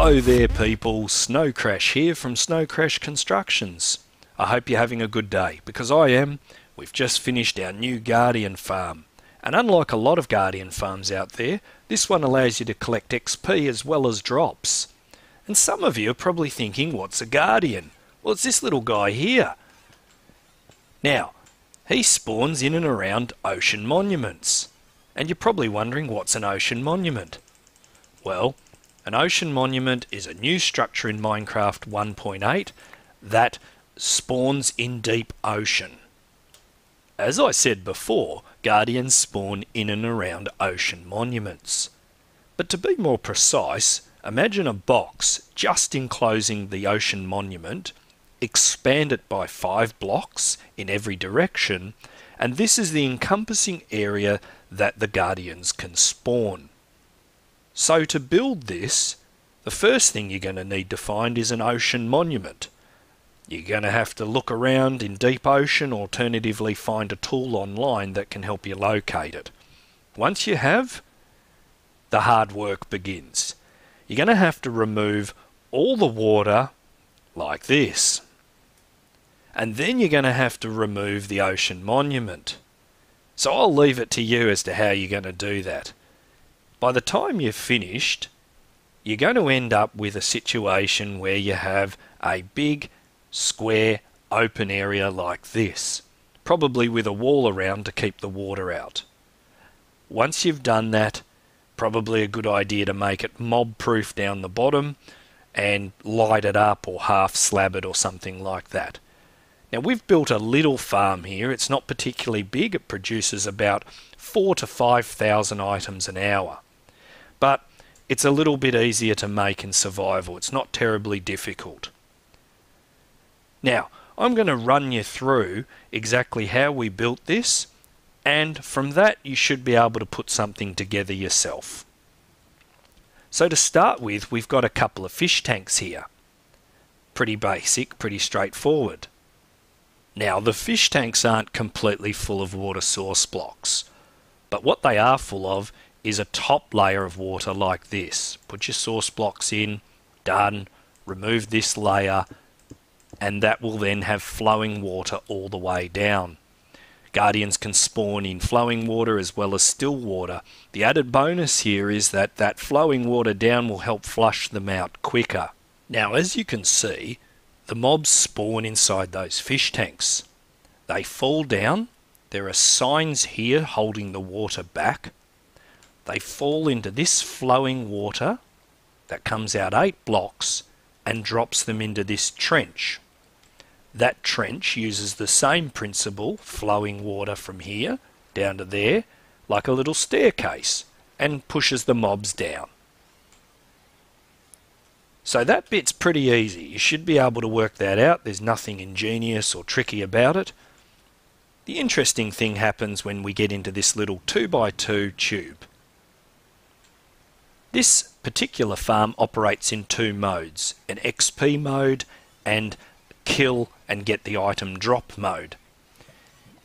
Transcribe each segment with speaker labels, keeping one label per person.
Speaker 1: Hello there people, Snow Crash here from Snow Crash Constructions. I hope you're having a good day, because I am. We've just finished our new Guardian farm. And unlike a lot of Guardian farms out there, this one allows you to collect XP as well as drops. And some of you are probably thinking, what's a Guardian? Well, it's this little guy here. Now, he spawns in and around ocean monuments. And you're probably wondering, what's an ocean monument? Well, an ocean monument is a new structure in Minecraft 1.8 that spawns in deep ocean. As I said before, Guardians spawn in and around ocean monuments. But to be more precise, imagine a box just enclosing the ocean monument, expand it by 5 blocks in every direction, and this is the encompassing area that the Guardians can spawn. So to build this, the first thing you're going to need to find is an ocean monument. You're going to have to look around in deep ocean, alternatively find a tool online that can help you locate it. Once you have, the hard work begins. You're going to have to remove all the water like this. And then you're going to have to remove the ocean monument. So I'll leave it to you as to how you're going to do that. By the time you've finished, you're going to end up with a situation where you have a big, square, open area like this, probably with a wall around to keep the water out. Once you've done that, probably a good idea to make it mob-proof down the bottom and light it up or half slab it or something like that. Now we've built a little farm here. It's not particularly big. It produces about 4,000 to 5,000 items an hour. But it's a little bit easier to make in survival. It's not terribly difficult. Now, I'm going to run you through exactly how we built this, and from that you should be able to put something together yourself. So to start with, we've got a couple of fish tanks here. Pretty basic, pretty straightforward. Now, the fish tanks aren't completely full of water source blocks, but what they are full of is a top layer of water like this. Put your source blocks in, done, remove this layer, and that will then have flowing water all the way down. Guardians can spawn in flowing water as well as still water. The added bonus here is that that flowing water down will help flush them out quicker. Now, as you can see, the mobs spawn inside those fish tanks. They fall down. There are signs here holding the water back. They fall into this flowing water that comes out 8 blocks and drops them into this trench. That trench uses the same principle, flowing water from here down to there, like a little staircase, and pushes the mobs down. So that bit's pretty easy. You should be able to work that out. There's nothing ingenious or tricky about it. The interesting thing happens when we get into this little 2x2 tube. This particular farm operates in 2 modes, an XP mode and kill and get the item drop mode.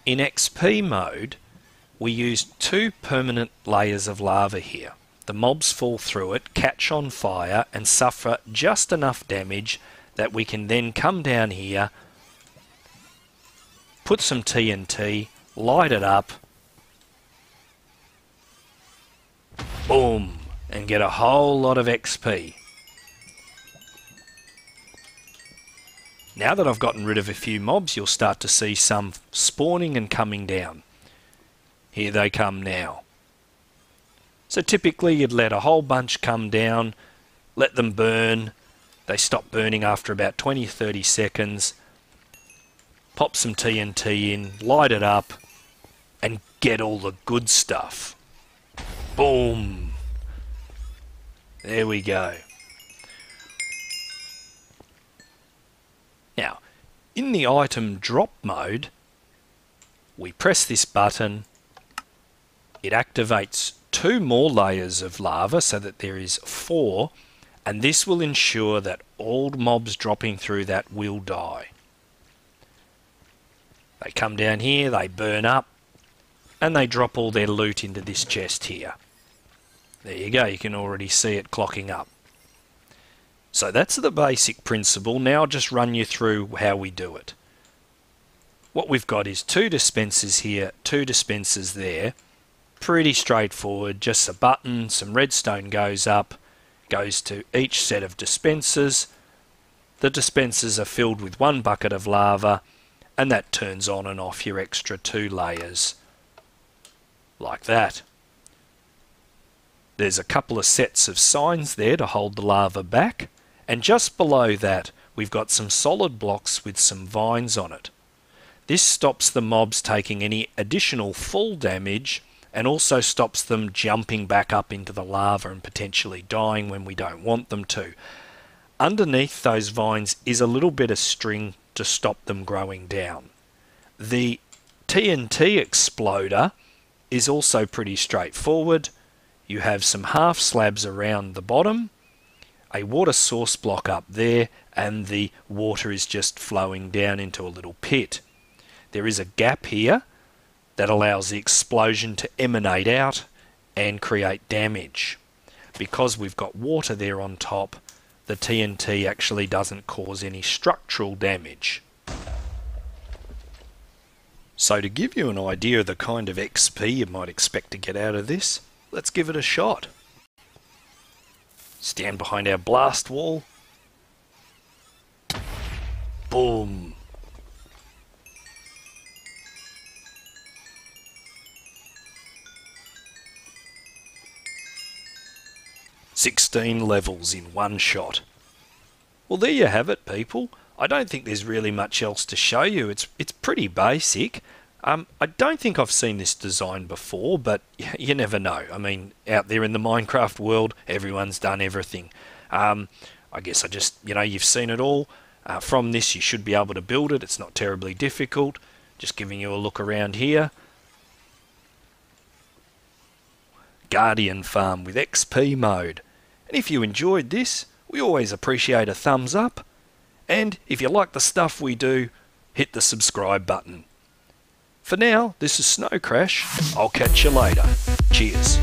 Speaker 1: In XP mode, we use 2 permanent layers of lava here. The mobs fall through it, catch on fire and suffer just enough damage that we can then come down here, put some TNT, light it up, boom, and get a whole lot of XP. Now that I've gotten rid of a few mobs, you'll start to see some spawning and coming down. Here they come now. So typically you'd let a whole bunch come down, let them burn. They stop burning after about 20-30 seconds. Pop some TNT in, light it up, and get all the good stuff. Boom! There we go. Now, in the item drop mode, we press this button. It activates 2 more layers of lava so that there is 4, and this will ensure that all mobs dropping through that will die. They come down here, they burn up, and they drop all their loot into this chest here. There you go, you can already see it clocking up. So that's the basic principle. Now I'll just run you through how we do it. What we've got is 2 dispensers here, 2 dispensers there. Pretty straightforward, just a button, some redstone goes up, goes to each set of dispensers. The dispensers are filled with 1 bucket of lava, and that turns on and off your extra 2 layers. Like that. There's a couple of sets of signs there to hold the lava back, and just below that we've got some solid blocks with some vines on it. This stops the mobs taking any additional fall damage and also stops them jumping back up into the lava and potentially dying when we don't want them to. Underneath those vines is a little bit of string to stop them growing down. The TNT exploder is also pretty straightforward. You have some half slabs around the bottom, a water source block up there, and the water is just flowing down into a little pit. There is a gap here that allows the explosion to emanate out and create damage. Because we've got water there on top, the TNT actually doesn't cause any structural damage. So to give you an idea of the kind of XP you might expect to get out of this, let's give it a shot. Stand behind our blast wall. Boom. 16 levels in one shot. Well, there you have it, people. I don't think there's really much else to show you. It's pretty basic. I don't think I've seen this design before, but you never know. I mean, out there in the Minecraft world, everyone's done everything. I guess you've seen it all. From this, you should be able to build it. It's not terribly difficult. Just giving you a look around here. Guardian Farm with XP mode. And if you enjoyed this, we always appreciate a thumbs up. And if you like the stuff we do, hit the subscribe button. For now, this is Snow Crash. I'll catch you later. Cheers.